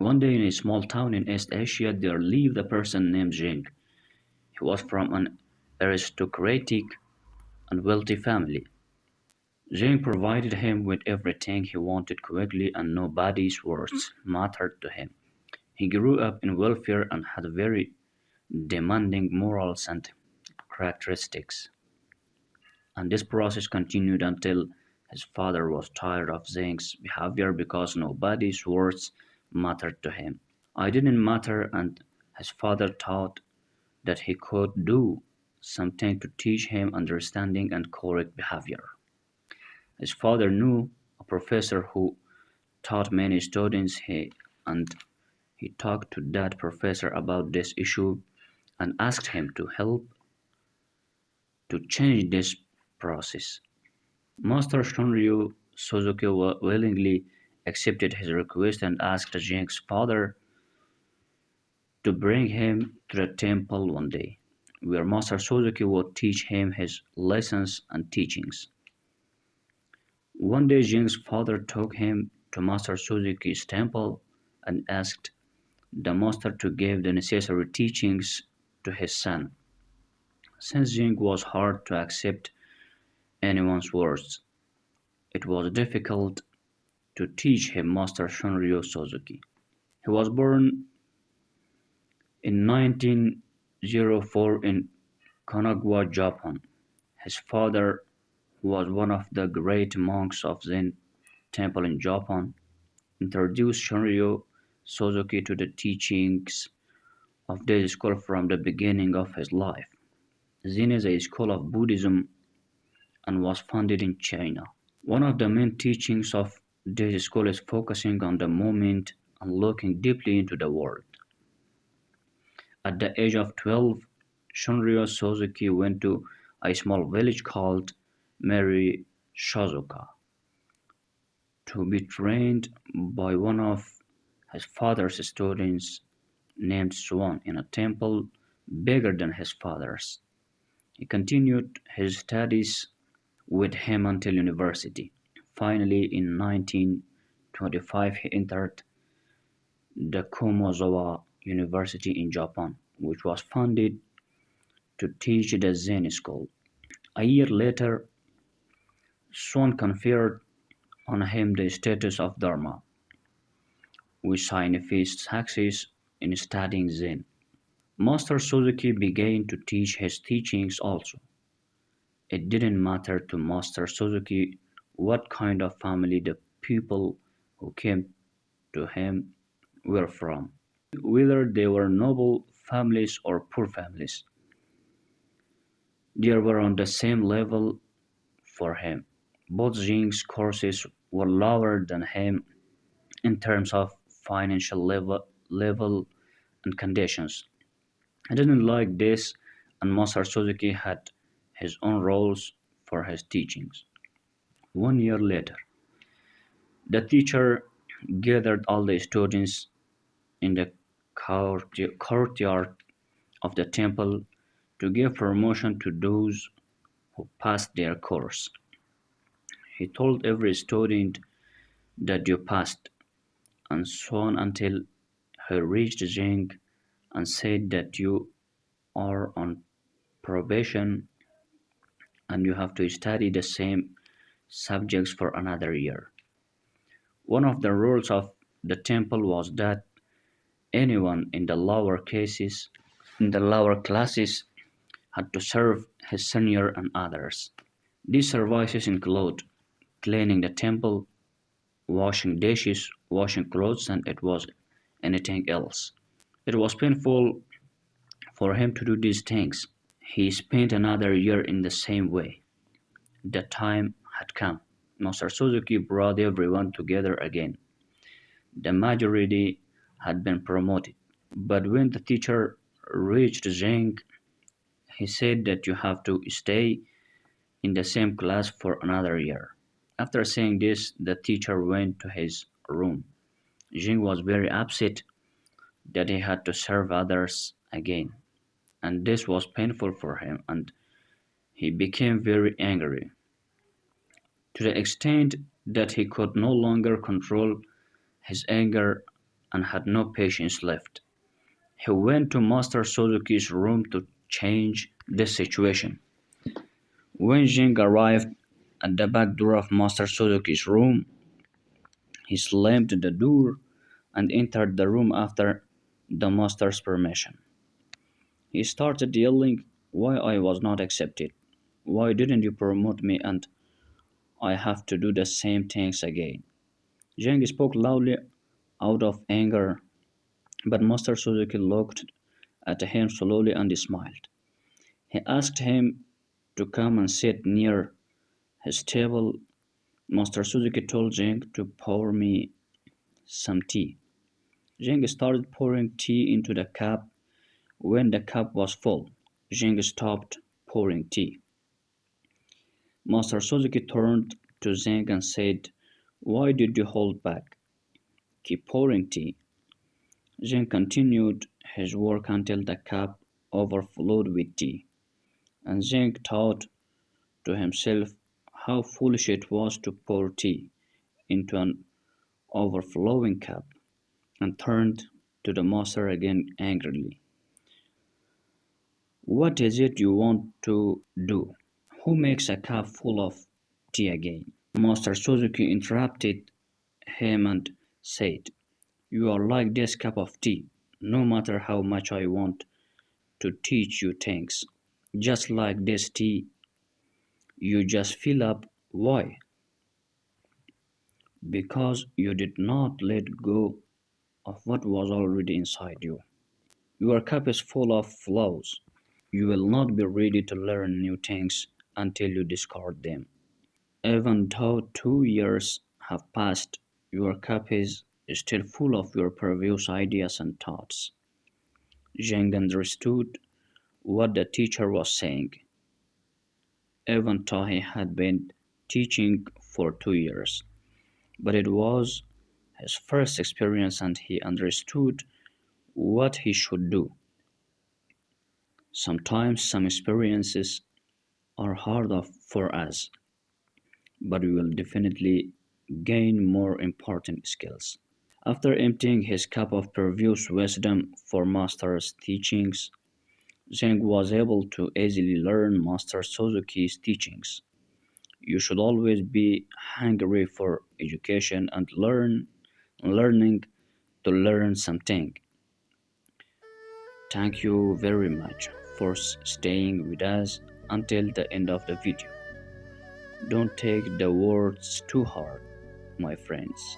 One day in a small town in East Asia there lived a person named Jing. He was from an aristocratic and wealthy family. Jing provided him with everything he wanted quickly and nobody's words mattered to him. He grew up in welfare and had very demanding morals and characteristics. And this process continued until his father was tired of Zheng's behavior because nobody's words mattered to him. I didn't matter, and his father thought that he could do something to teach him understanding and correct behavior. His father knew a professor who taught many students and he talked to that professor about this issue and asked him to help to change this process. Master Shunryu Suzuki willingly accepted his request and asked Jing's father to bring him to the temple one day, where Master Suzuki would teach him his lessons and teachings. One day Jing's father took him to Master Suzuki's temple and asked the master to give the necessary teachings to his son. Since Jing was hard to accept anyone's words, it was difficult to teach him Master Shunryu Suzuki. He was born in 1904 in Kanagawa, Japan. His father, who was one of the great monks of Zen temple in Japan, introduced Shunryu Suzuki to the teachings of this school from the beginning of his life. Zen is a school of Buddhism and was founded in China. One of the main teachings of this school is focusing on the moment and looking deeply into the world. At the age of 12, Shunryu Suzuki went to a small village called Mary Shizuoka to be trained by one of his father's students named Swan in a temple bigger than his father's. He continued his studies with him until university. Finally, in 1925, he entered the Kumazawa University in Japan, which was founded to teach the Zen school. A year later, Swan conferred on him the status of Dharma, which signifies success in studying Zen. Master Suzuki began to teach his teachings also. It didn't matter to Master Suzuki what kind of family the people who came to him were from, whether they were noble families or poor families. They were on the same level for him. Both Jing's courses were lower than him in terms of financial level and conditions. I didn't like this, and Master Suzuki had his own rules for his teachings. 1 year later, the teacher gathered all the students in the courtyard of the temple to give promotion to those who passed their course. He told every student that you passed, and so on until he reached Jing and said that you are on probation and you have to study the same subjects for another year. One of the rules of the temple was that anyone in the lower classes had to serve his senior and others. These services include cleaning the temple, washing dishes, washing clothes, and it was anything else. It was painful for him to do these things. He spent another year in the same way. The time had come. Master Suzuki brought everyone together again. The majority had been promoted. But when the teacher reached Zheng, he said that you have to stay in the same class for another year. After saying this, the teacher went to his room. Jing was very upset that he had to serve others again, and this was painful for him, and he became very angry, to the extent that he could no longer control his anger and had no patience left. He went to Master Suzuki's room to change the situation. When Jing arrived at the back door of Master Suzuki's room, he slammed the door and entered the room after the master's permission. He started yelling why I was not accepted. Why didn't you promote me and I have to do the same things again? Zhang spoke loudly out of anger, but Master Suzuki looked at him slowly and smiled. He asked him to come and sit near his table. Master Suzuki told Zhang to pour me some tea. Zhang started pouring tea into the cup. When the cup was full, Zhang stopped pouring tea. Master Suzuki turned to Zhang and said, "Why did you hold back? Keep pouring tea." Zhang continued his work until the cup overflowed with tea, and Zhang thought to himself how foolish it was to pour tea into an overflowing cup, and turned to the master again angrily. "What is it you want to do? Who makes a cup full of tea again?" Master Suzuki interrupted him and said, "You are like this cup of tea. No matter how much I want to teach you things, just like this tea, you just fill up. Why? Because you did not let go of what was already inside you. Your cup is full of flaws. You will not be ready to learn new things until you discard them. Even though 2 years have passed, your cup is still full of your previous ideas and thoughts." Zheng understood what the teacher was saying, even though he had been teaching for 2 years. But it was his first experience and he understood what he should do. Sometimes some experiences are harder for us, but we will definitely gain more important skills. After emptying his cup of previous wisdom for Master's teachings, Zheng was able to easily learn Master Suzuki's teachings. You should always be hungry for education and learning to learn something. Thank you very much for staying with us until the end of the video. Don't take the words too hard, my friends.